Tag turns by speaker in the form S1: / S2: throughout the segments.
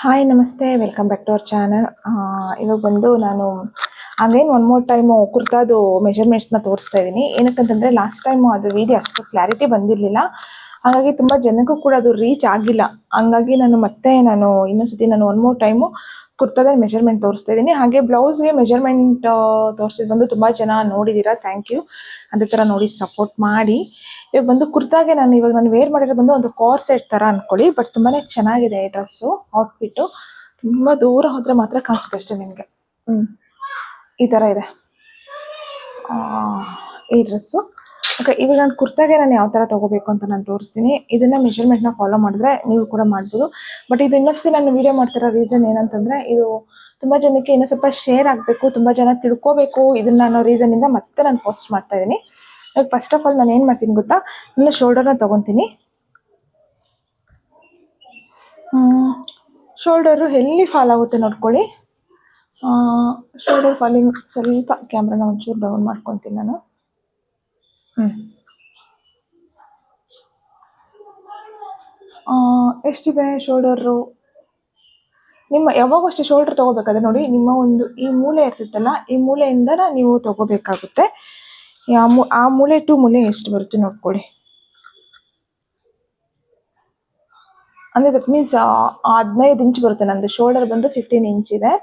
S1: Hi ನಮಸ್ತೆ welcome back to our channel. ಇವಾಗ ಬಂದು ನಾನು ಅಗೇನ್ ಒನ್ ಮೋರ್ ಟೈಮು ಕುರ್ತಾದು ಮೆಜರ್ಮೆಂಟ್ಸ್ನ ತೋರಿಸ್ತಾ ಇದ್ದೀನಿ. ಏನಕ್ಕಂತಂದರೆ ಲಾಸ್ಟ್ ಟೈಮು ಅದು ವಿಡಿಯೋ ಅಷ್ಟು ಕ್ಲಾರಿಟಿ ಬಂದಿರಲಿಲ್ಲ, ಹಾಗಾಗಿ ತುಂಬ ಜನಕ್ಕೂ ಕೂಡ ಅದು ರೀಚ್ ಆಗಿಲ್ಲ. ಹಂಗಾಗಿ ನಾನು ಇನ್ನೊಂದ್ಸತಿ ಒನ್ ಮೋರ್ ಟೈಮು ಕುರ್ತಾದ ಮೆಜರ್ಮೆಂಟ್ ತೋರಿಸ್ತಾ ಇದ್ದೀನಿ. ಹಾಗೆ ಬ್ಲೌಸ್ಗೆ ಮೆಜರ್ಮೆಂಟ್ ತೋರಿಸಿದ್ದು ಬಂದು ತುಂಬ ಜನ ನೋಡಿದ್ದೀರಾ, ಥ್ಯಾಂಕ್ ಯು. ಅದೇ ಥರ ನೋಡಿ ಸಪೋರ್ಟ್ ಮಾಡಿ. ಇವಾಗ ಬಂದು ಕುರ್ತಾಗೆ ನಾನು ವೇರ್ ಮಾಡಿರೋ ಬಂದು ಒಂದು ಕಾರ್ ಸೆಟ್ ಥರ ಅಂದ್ಕೊಳ್ಳಿ, ಬಟ್ ತುಂಬಾ ಚೆನ್ನಾಗಿದೆ ಈ ಡ್ರೆಸ್ಸು. ಔಟ್ಫಿಟ್ಟು ತುಂಬ ದೂರ ಹೋದರೆ ಮಾತ್ರ ಕಾಣಿಸುತ್ತೆ ಅಷ್ಟೇ ನಿಮಗೆ. ಈ ಥರ ಇದೆ ಈ ಡ್ರೆಸ್ಸು. ಓಕೆ, ಇವಾಗ ನಾನು ಕುರ್ತಾಗೆ ಯಾವ ಥರ ತೊಗೋಬೇಕು ಅಂತ ನಾನು ತೋರಿಸ್ತೀನಿ. ಇದನ್ನು ಮೆಜರ್ಮೆಂಟ್ನ ಫಾಲೋ ಮಾಡಿದ್ರೆ ನೀವು ಕೂಡ ಮಾಡ್ಬೋದು. ಬಟ್ ಇದು ಇನ್ನೊಂದ್ಸತಿ ನಾನು ವೀಡಿಯೋ ಮಾಡ್ತಿರೋ ರೀಸನ್ ಏನಂತಂದರೆ, ಇದು ತುಂಬ ಜನಕ್ಕೆ ಇನ್ನೂ ಸ್ವಲ್ಪ ಶೇರ್ ಆಗಬೇಕು, ತುಂಬ ಜನ ತಿಳ್ಕೋಬೇಕು ಇದನ್ನು ಅನ್ನೋ ರೀಸನಿಂದ ಮತ್ತೆ ನಾನು ಪೋಸ್ಟ್ ಮಾಡ್ತಾ ಇದ್ದೀನಿ. ಇವಾಗ ಫಸ್ಟ್ ಆಫ್ ಆಲ್ ನಾನು ಏನು ಮಾಡ್ತೀನಿ ಗೊತ್ತಾ, ನನ್ನ ಶೋಲ್ಡರ್ನ ತೊಗೊತೀನಿ. ಶೋಲ್ಡರು ಎಲ್ಲಿ ಫಾಲ್ ಆಗುತ್ತೆ ನೋಡ್ಕೊಳ್ಳಿ. ಶೋಲ್ಡರ್ ಫಾಲಿಂಗ್ ಸ್ವಲ್ಪ ಕ್ಯಾಮ್ರಾನ ಒಂಚೂರು ಡೌನ್ ಮಾಡ್ಕೊತೀನಿ ನಾನು. ಎಷ್ಟಿದೆ ಶೋಲ್ಡರು? ನಿಮ್ಮ ಯಾವಾಗ ಅಷ್ಟೇ ಶೋಲ್ಡರ್ ತೊಗೋಬೇಕಾದ್ರೆ ನೋಡಿ, ನಿಮ್ಮ ಒಂದು ಈ ಮೂಲೆ ಇರ್ತಿತ್ತಲ್ಲ, ಈ ಮೂಲೆಯಿಂದ ನೀವು ತೊಗೋಬೇಕಾಗುತ್ತೆ. ಆ ಮೂಲೆ ಟು ಮೂಲೆ ಎಷ್ಟು ಬರುತ್ತೆ ನೋಡ್ಕೊಳ್ಳಿ. ಅಂದರೆ ದಟ್ ಮೀನ್ಸ್ 15 ಇಂಚ್ ಬರುತ್ತೆ. ನಂದು ಶೋಲ್ಡರ್ ಬಂದು 15 ಇಂಚ್ ಇದೆ.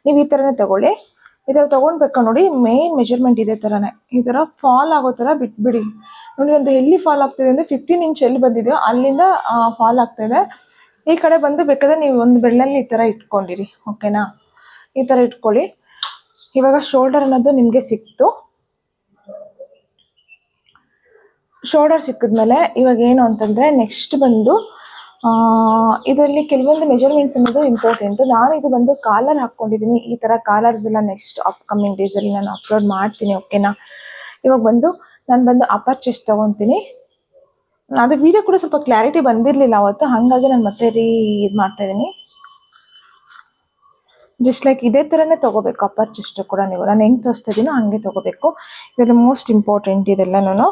S1: ನೀವು ಈ ಥರನೇ ತೊಗೊಳ್ಳಿ. ಈ ಥರ ತೊಗೊಂಡ್ಬೇಕು ನೋಡಿ. ಮೇನ್ ಮೆಜರ್ಮೆಂಟ್ ಇದೇ ಥರನೇ, ಈ ಥರ ಫಾಲ್ ಆಗೋ ಥರ ಬಿಟ್ಬಿಡಿ. ನೋಡಿ ಒಂದು ಎಲ್ಲಿ ಫಾಲ್ ಆಗ್ತಿದೆ ಅಂದರೆ 15 ಇಂಚ್ ಎಲ್ಲಿ ಬಂದಿದೆಯೋ ಅಲ್ಲಿಂದ ಫಾಲ್ ಆಗ್ತಾಯಿದೆ. ಈ ಕಡೆ ಬಂದು ಬೇಕಾದ್ರೆ ನೀವು ಒಂದು ಬೆಳ್ಳಲ್ಲಿ ಈ ಥರ ಇಟ್ಕೊಂಡಿರಿ, ಓಕೆನಾ? ಈ ಥರ ಇಟ್ಕೊಳ್ಳಿ. ಇವಾಗ ಶೋಲ್ಡರ್ ಅನ್ನೋದು ನಿಮಗೆ ಸಿಕ್ತು. ಶೋಲ್ಡರ್ ಸಿಕ್ಕಿದ್ಮೇಲೆ ಇವಾಗ ಏನು ಅಂತಂದರೆ ನೆಕ್ಸ್ಟ್ ಬಂದು ಇದರಲ್ಲಿ ಕೆಲವೊಂದು ಮೆಜರ್ಮೆಂಟ್ಸ್ ಅನ್ನೋದು ಇಂಪಾರ್ಟೆಂಟು. ನಾನು ಇದು ಬಂದು ಕಾಲರ್ ಹಾಕ್ಕೊಂಡಿದ್ದೀನಿ. ಈ ಥರ ಕಾಲರ್ಸ್ ಎಲ್ಲ ನೆಕ್ಸ್ಟ್ ಅಪ್ಕಮಿಂಗ್ ಡೇಸಲ್ಲಿ ನಾನು ಅಪ್ಲೋಡ್ ಮಾಡ್ತೀನಿ, ಓಕೆನಾ? ಇವಾಗ ನಾನು ಬಂದು ಅಪ್ಪರ್ ಚೆಸ್ಟ್ ತೊಗೊತೀನಿ. ಅದು ವಿಡಿಯೋ ಕೂಡ ಸ್ವಲ್ಪ ಕ್ಲಾರಿಟಿ ಬಂದಿರಲಿಲ್ಲ ಅವತ್ತು, ಹಾಗಾಗಿ ನಾನು ಮತ್ತೆ ಇದು ಮಾಡ್ತಾಯಿದ್ದೀನಿ. ಜಸ್ಟ್ ಲೈಕ್ ಇದೇ ಥರನೇ ತೊಗೋಬೇಕು ಅಪ್ಪರ್ ಚೆಸ್ಟ್ ಕೂಡ. ನಾನು ಹೆಂಗೆ ತೋರಿಸ್ತಾ ಇದ್ದೀನೋ ಹಂಗೆ ತೊಗೋಬೇಕು. ಇದೆಲ್ಲ ಮೋಸ್ಟ್ ಇಂಪಾರ್ಟೆಂಟ್ ಇದೆಲ್ಲನೂ.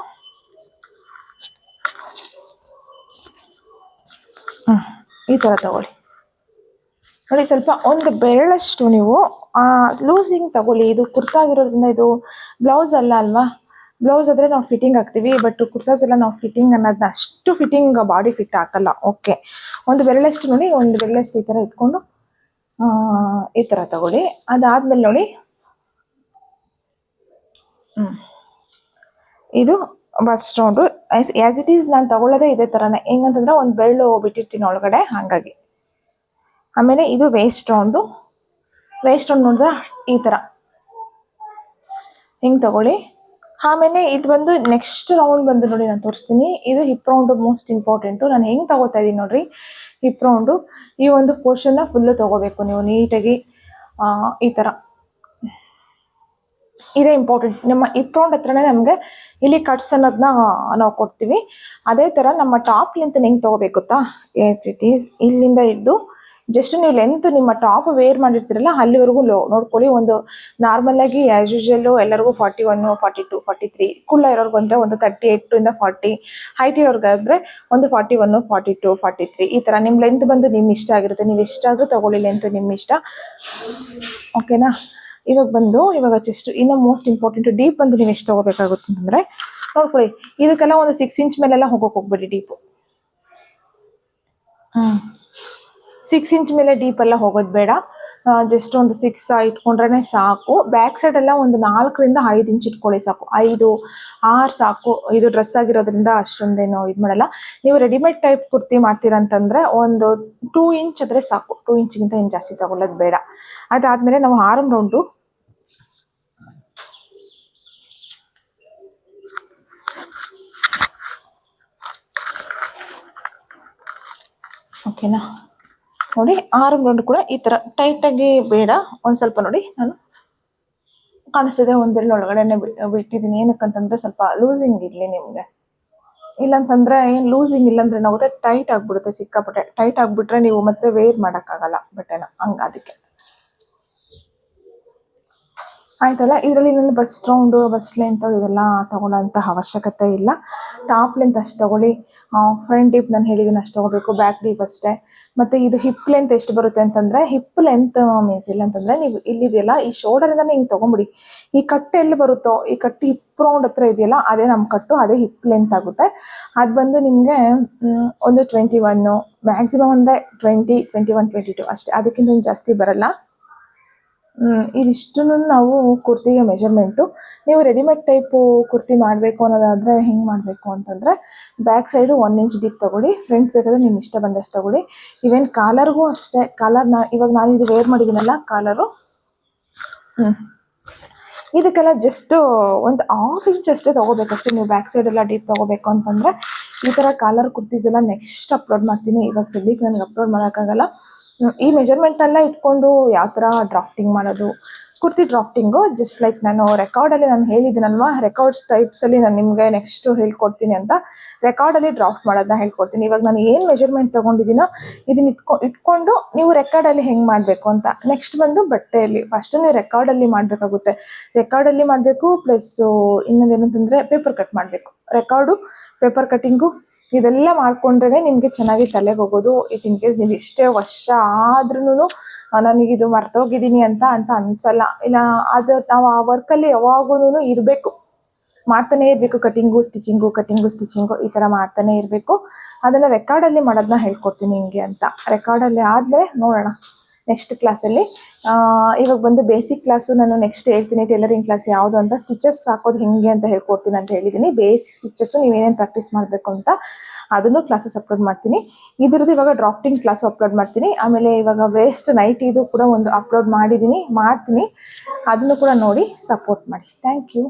S1: ಈ ಥರ ತಗೊಳ್ಳಿ. ನೋಡಿ ಸ್ವಲ್ಪ ಒಂದು ಬೆರಳಷ್ಟು ನೀವು ಲೂಸಿಂಗ್ ತಗೊಳ್ಳಿ. ಇದು ಕುರ್ತಾ ಆಗಿರೋದ್ರಿಂದ ಇದು ಬ್ಲೌಸ್ ಅಲ್ವಾ? ಬ್ಲೌಸ್ ಆದರೆ ನಾವು ಫಿಟ್ಟಿಂಗ್ ಹಾಕ್ತೀವಿ, ಬಟ್ ಕುರ್ತಾಸ್ ಎಲ್ಲ ನಾವು ಫಿಟ್ಟಿಂಗ್ ಅನ್ನೋದನ್ನ ಅಷ್ಟು ಫಿಟ್ಟಿಂಗ್ ಬಾಡಿ ಫಿಟ್ ಹಾಕಲ್ಲ. ಓಕೆ, ಒಂದು ಬೆರಳಷ್ಟು ನೋಡಿ, ಒಂದು ಬೆರಳಷ್ಟು ಈ ಥರ ಇಟ್ಕೊಂಡು ಈ ಥರ ತಗೊಳ್ಳಿ. ಅದಾದಮೇಲೆ ನೋಡಿ, ಇದು bust round as it is ನಾನು ತಗೊಳ್ಳೋದೇ ಇದೇ ಥರನೇ. ಹೆಂಗಂತಂದರೆ ಒಂದು ಬೆರಳು ಬಿಟ್ಟಿರ್ತೀನಿ ಒಳಗಡೆ, ಹಾಗಾಗಿ. ಆಮೇಲೆ ಇದು ವೇಸ್ಟ್ ರೌಂಡು ನೋಡಿದ್ರೆ ಈ ಥರ ಹಿಂಗೆ ತಗೊಳ್ಳಿ. ಆಮೇಲೆ ಇದು ಬಂದು ನೆಕ್ಸ್ಟ್ ರೌಂಡ್ ಬಂದು ನೋಡಿ ನಾನು ತೋರಿಸ್ತೀನಿ. ಇದು ಹಿಪ್ ರೌಂಡು ಮೋಸ್ಟ್ ಇಂಪಾರ್ಟೆಂಟು. ನಾನು ಹೆಂಗೆ ತಗೋತಾ ಇದ್ದೀನಿ ನೋಡಿರಿ. ಹಿಪ್ ರೌಂಡು ಈ ಒಂದು ಪೋರ್ಷನ್ನ ಫುಲ್ಲು ತೊಗೋಬೇಕು ನೀವು ನೀಟಾಗಿ. ಈ ಥರ ಇದೇ ಇಂಪಾರ್ಟೆಂಟ್. ನಮ್ಮ ಹಿಪ್ ರೌಂಡ್ ಹತ್ರನೇ ನಮಗೆ ಇಲ್ಲಿ ಕಟ್ಸ್ ಅನ್ನೋದನ್ನ ನಾವು ಕೊಡ್ತೀವಿ. ಅದೇ ಥರ ನಮ್ಮ ಟಾಪ್ ಲೆಂತ್ ಹೆಂಗೆ ತೊಗೋಬೇಕು ಗೊತ್ತಾ? ಎಸ್ ಇಟ್ ಈಸ್ ಇಲ್ಲಿಂದ ಹಿಡಿದು ಜಸ್ಟ್ ನೀವು ಲೆಂತ್ ನಿಮ್ಮ ಟಾಪ್ ವೇರ್ ಮಾಡಿರ್ತೀರಲ್ಲ ಅಲ್ಲಿವರೆಗೂ ನೋಡ್ಕೊಳ್ಳಿ. ಒಂದು ನಾರ್ಮಲಾಗಿ ಆ್ಯಸ್ ಯೂಶುವಲ್ಲು ಎಲ್ಲರಿಗೂ 41, 42, 43, ಕುಳ್ಳ ಇರೋರ್ಗು ಅಂದರೆ ಒಂದು 38 ಇಂದ 40, ಹೈಟ್ ಇರೋರ್ಗಾದರೆ ಒಂದು 41, 42, 43 ಈ ಥರ ನಿಮ್ಮ ಲೆಂತ್ ಬಂದು ನಿಮ್ಮ ಇಷ್ಟ ಆಗಿರುತ್ತೆ. ನೀವು ಎಷ್ಟಾದರೂ ತೊಗೊಳ್ಳಿ, ಲೆಂತ್ ನಿಮ್ಮ ಇಷ್ಟ, ಓಕೆನಾ? ಇವಾಗ ಚೆಸ್ಟ್ ಇನ್ನೂ ಮೋಸ್ಟ್ ಇಂಪಾರ್ಟೆಂಟು. ಡೀಪ್ ಬಂದು ನೀವು ಎಷ್ಟು ತೊಗೋಬೇಕಾಗುತ್ತೆ ಅಂತಂದರೆ ನೋಡ್ಕೊಳ್ಳಿ. ಇದಕ್ಕೆಲ್ಲ ಒಂದು 6 ಇಂಚ್ ಮೇಲೆಲ್ಲ ಹೋಗ್ಬೇಡಿ ಡೀಪು. 6 ಇಂಚ್ ಮೇಲೆ ಡೀಪೆಲ್ಲ ಹೋಗೋದು ಬೇಡ. ಜಸ್ಟ್ ಒಂದು 6 ಇಟ್ಕೊಂಡ್ರೆ ಸಾಕು. ಬ್ಯಾಕ್ ಸೈಡೆಲ್ಲ ಒಂದು 4 ಇಂದ 5 ಇಂಚ್ ಇಟ್ಕೊಳ್ಳಿ ಸಾಕು. 5, 6 ಸಾಕು. ಇದು ಡ್ರೆಸ್ ಆಗಿರೋದ್ರಿಂದ ಅಷ್ಟೊಂದೇನು ಇದು ಮಾಡಲ್ಲ. ನೀವು ರೆಡಿಮೇಡ್ ಟೈಪ್ ಕುರ್ತಿ ಮಾಡ್ತೀರಂತಂದರೆ ಒಂದು 2 ಇಂಚ್ ಆದರೆ ಸಾಕು. 2 ಇಂಚಿಗಿಂತ ಏನು ಜಾಸ್ತಿ ತಗೊಳ್ಳೋದು ಬೇಡ. ಅದಾದಮೇಲೆ ನಾವು ಆರ್ಮ್ ರೌಂಡು ಓಕೆನಾ? ನೋಡಿ ಆರ್ಮ್ ರೌಂಡ್ ಕೂಡ ಈ ಥರ ಟೈಟಾಗಿ ಬೇಡ. ಒಂದು ಸ್ವಲ್ಪ ನೋಡಿ, ನಾನು ಕಾಣಿಸ್ತಿದೆ ಒಂದು ಬೆರಳು ಒಳಗಡೆನೆ ಬಿಟ್ಟಿದ್ದೀನಿ. ಏನಕ್ಕಂತಂದರೆ ಸ್ವಲ್ಪ ಲೂಸಿಂಗ್ ಇರಲಿ ನಿಮಗೆ. ಇಲ್ಲಾಂತಂದರೆ ಏನು ಲೂಸಿಂಗ್ ಇಲ್ಲಾಂದರೆ ಏನಾಗುತ್ತೆ, ಟೈಟ್ ಆಗಿಬಿಡುತ್ತೆ. ಸಿಕ್ಕಾಪಟ್ಟೆ ಟೈಟ್ ಆಗಿಬಿಟ್ರೆ ನೀವು ಮತ್ತೆ ವೇರ್ ಮಾಡೋಕ್ಕಾಗಲ್ಲ ಬಟ್ಟೆನ, ಅದಕ್ಕೆ. ಆಯ್ತಲ್ಲ. ಇದರಲ್ಲಿ ನಾನು ಬಸ್ಟ್ ರೌಂಡು ಬಸ್ ಲೆಂತ್ ಇದೆಲ್ಲ ತೊಗೊಳ್ಳೋಂಥ ಅವಶ್ಯಕತೆ ಇಲ್ಲ. ಟಾಪ್ ಲೆಂತ್ ಅಷ್ಟು ತೊಗೊಳ್ಳಿ. ಫ್ರಂಟ್ ಡೀಪ್ ನಾನು ಹೇಳಿದ್ದೀನಿ ಅಷ್ಟು ತೊಗೋಬೇಕು, ಬ್ಯಾಕ್ ಡೀಪ್ ಅಷ್ಟೇ. ಮತ್ತು ಇದು ಹಿಪ್ ಲೆಂತ್ ಎಷ್ಟು ಬರುತ್ತೆ ಅಂತಂದರೆ, ಹಿಪ್ ಲೆಂತ್ ಮೀನ್ಸ್ ಇಲ್ಲ ಅಂತಂದರೆ ನೀವು ಇಲ್ಲಿದೆಯಲ್ಲ ಈ ಶೋಲ್ಡರಿಂದನೇ ಹಿಂಗೆ ತೊಗೊಂಬಿಡಿ. ಈ ಕಟ್ಟು ಎಲ್ಲಿ ಬರುತ್ತೋ, ಈ ಕಟ್ಟು ಹಿಪ್ ರೌಂಡ್ ಹತ್ರ ಇದೆಯಲ್ಲ ಅದೇ ನಮ್ಮ ಕಟ್ಟು, ಅದೇ ಹಿಪ್ ಲೆಂತ್ ಆಗುತ್ತೆ. ಅದು ಬಂದು ನಿಮಗೆ ಒಂದು 21 ಮ್ಯಾಕ್ಸಿಮಮ್ ಅಂದರೆ 20, 21, 22 ಅಷ್ಟೇ, ಅದಕ್ಕಿಂತ ಜಾಸ್ತಿ ಬರಲ್ಲ. ಇದಿಷ್ಟನ್ನು ನಾವು ಕುರ್ತಿಗೆ ಮೆಜರ್ಮೆಂಟು. ನೀವು ರೆಡಿಮೇಡ್ ಟೈಪು ಕುರ್ತಿ ಮಾಡಬೇಕು ಅನ್ನೋದಾದರೆ ಹೆಂಗೆ ಮಾಡಬೇಕು ಅಂತಂದರೆ, ಬ್ಯಾಕ್ ಸೈಡು 1 ಇಂಚ್ ಡೀಪ್ ತೊಗೊಳ್ಳಿ, ಫ್ರಂಟ್ ಬೇಕಾದರೆ ನಿಮ್ಮ ಇಷ್ಟ ಬಂದಷ್ಟು ತೊಗೊಳ್ಳಿ. ಈವನ್ ಕಾಲರ್ಗೂ ಅಷ್ಟೇ. ಕಾಲರ್ ಇವಾಗ ನಾನು ಇದು ವೇರ್ ಮಾಡಿದ್ದೀನಲ್ಲ ಕಾಲರು, ಇದಕ್ಕೆಲ್ಲ ಜಸ್ಟು ಒಂದು 1/2 ಇಂಚ್ ಅಷ್ಟೇ ತೊಗೋಬೇಕಷ್ಟೇ. ನೀವು ಬ್ಯಾಕ್ ಸೈಡೆಲ್ಲ ಡೀಪ್ ತೊಗೋಬೇಕು ಅಂತಂದರೆ ಈ ಥರ ಕಾಲರ್ ಕುರ್ತೀಸ್ ಎಲ್ಲ ನೆಕ್ಸ್ಟ್ ಅಪ್ಲೋಡ್ ಮಾಡ್ತೀನಿ. ಇವಾಗ ಸದ್ಯಕ್ಕೆ ನನಗೆ ಅಪ್ಲೋಡ್ ಮಾಡೋಕ್ಕಾಗಲ್ಲ. ಈ ಮೆಜರ್ಮೆಂಟೆಲ್ಲ ಇಟ್ಕೊಂಡು ಯಾವ ಥರ ಡ್ರಾಫ್ಟಿಂಗ್ ಮಾಡೋದು, ಕುರ್ತಿ ಡ್ರಾಫ್ಟಿಂಗು ಜಸ್ಟ್ ಲೈಕ್ ನಾನು ರೆಕಾರ್ಡಲ್ಲಿ ನಾನು ಹೇಳಿದ್ದೀನಲ್ವಾ, ರೆಕಾರ್ಡ್ಸ್ ಟೈಪ್ಸಲ್ಲಿ ನಾನು ನಿಮಗೆ ನೆಕ್ಸ್ಟು ಹೇಳ್ಕೊಡ್ತೀನಿ ಅಂತ. ರೆಕಾರ್ಡಲ್ಲಿ ಡ್ರಾಫ್ಟ್ ಮಾಡೋದನ್ನ ಹೇಳ್ಕೊಡ್ತೀನಿ. ಇವಾಗ ನಾನು ಏನು ಮೆಜರ್ಮೆಂಟ್ ತೊಗೊಂಡಿದ್ದೀನೋ ಇದನ್ನ ಇಟ್ಕೊಂಡು ನೀವು ರೆಕಾರ್ಡಲ್ಲಿ ಹೆಂಗೆ ಮಾಡಬೇಕು ಅಂತ. ನೆಕ್ಸ್ಟ್ ಬಂದು ಬಟ್ಟೆಯಲ್ಲಿ ಫಸ್ಟು ನೀವು ರೆಕಾರ್ಡಲ್ಲಿ ಮಾಡಬೇಕಾಗುತ್ತೆ. ರೆಕಾರ್ಡಲ್ಲಿ ಮಾಡಬೇಕು, ಪ್ಲಸ್ಸು ಇನ್ನೊಂದೇನಂತಂದರೆ ಪೇಪರ್ ಕಟ್ ಮಾಡಬೇಕು. ರೆಕಾರ್ಡು, ಪೇಪರ್ ಕಟ್ಟಿಂಗು ಇದೆಲ್ಲ ಮಾಡಿಕೊಂಡ್ರೆ ನಿಮಗೆ ಚೆನ್ನಾಗಿ ತಲೆಗೆ ಹೋಗೋದು. ಇಫ್ ಇನ್ ಕೇಸ್ ನೀವು ಎಷ್ಟೇ ವರ್ಷ ಆದ್ರೂ ನನಗಿದು ಮರ್ತೋಗಿದ್ದೀನಿ ಅಂತ ಅನಿಸಲ್ಲ. ಇಲ್ಲ ಅದು ನಾವು ಆ ವರ್ಕಲ್ಲಿ ಯಾವಾಗೂ ಇರಬೇಕು, ಮಾಡ್ತಾನೇ ಇರಬೇಕು. ಕಟಿಂಗು ಸ್ಟಿಚಿಂಗು ಈ ಥರ ಮಾಡ್ತಾನೆ ಇರಬೇಕು. ಅದನ್ನು ರೆಕಾರ್ಡಲ್ಲಿ ಮಾಡೋದನ್ನ ಹೇಳ್ಕೊಡ್ತೀನಿ ಹಿಂಗೆ ಅಂತ. ರೆಕಾರ್ಡಲ್ಲಿ ಆದಮೇಲೆ ನೋಡೋಣ ನೆಕ್ಸ್ಟ್ ಕ್ಲಾಸಲ್ಲಿ. ಇವಾಗ ಬಂದು ಬೇಸಿಕ್ ಕ್ಲಾಸು ನಾನು ನೆಕ್ಸ್ಟ್ ಹೇಳ್ತೀನಿ. ಟೈಲರಿಂಗ್ ಕ್ಲಾಸ್ ಯಾವುದು ಅಂತ, ಸ್ಟಿಚಸ್ ಹಾಕೋದು ಹೆಂಗೆ ಅಂತ ಹೇಳ್ಕೊಡ್ತೀನಿ ಅಂತ ಹೇಳಿದ್ದೀನಿ. ಬೇಸಿಕ್ ಸ್ಟಿಚಸ್ಸು ನೀವೇನೇನು ಪ್ರಾಕ್ಟೀಸ್ ಮಾಡಬೇಕು ಅಂತ ಅದನ್ನು ಕ್ಲಾಸಸ್ ಅಪ್ಲೋಡ್ ಮಾಡ್ತೀನಿ. ಇದ್ರದ್ದು ಇವಾಗ ಡ್ರಾಫ್ಟಿಂಗ್ ಕ್ಲಾಸು ಅಪ್ಲೋಡ್ ಮಾಡ್ತೀನಿ. ಆಮೇಲೆ ಇವಾಗ ವೇಸ್ಟ್ ನೈಟ್ ಇದು ಕೂಡ ಒಂದು ಅಪ್ಲೋಡ್ ಮಾಡ್ತೀನಿ. ಅದನ್ನು ಕೂಡ ನೋಡಿ ಸಪೋರ್ಟ್ ಮಾಡಿ. Thank you.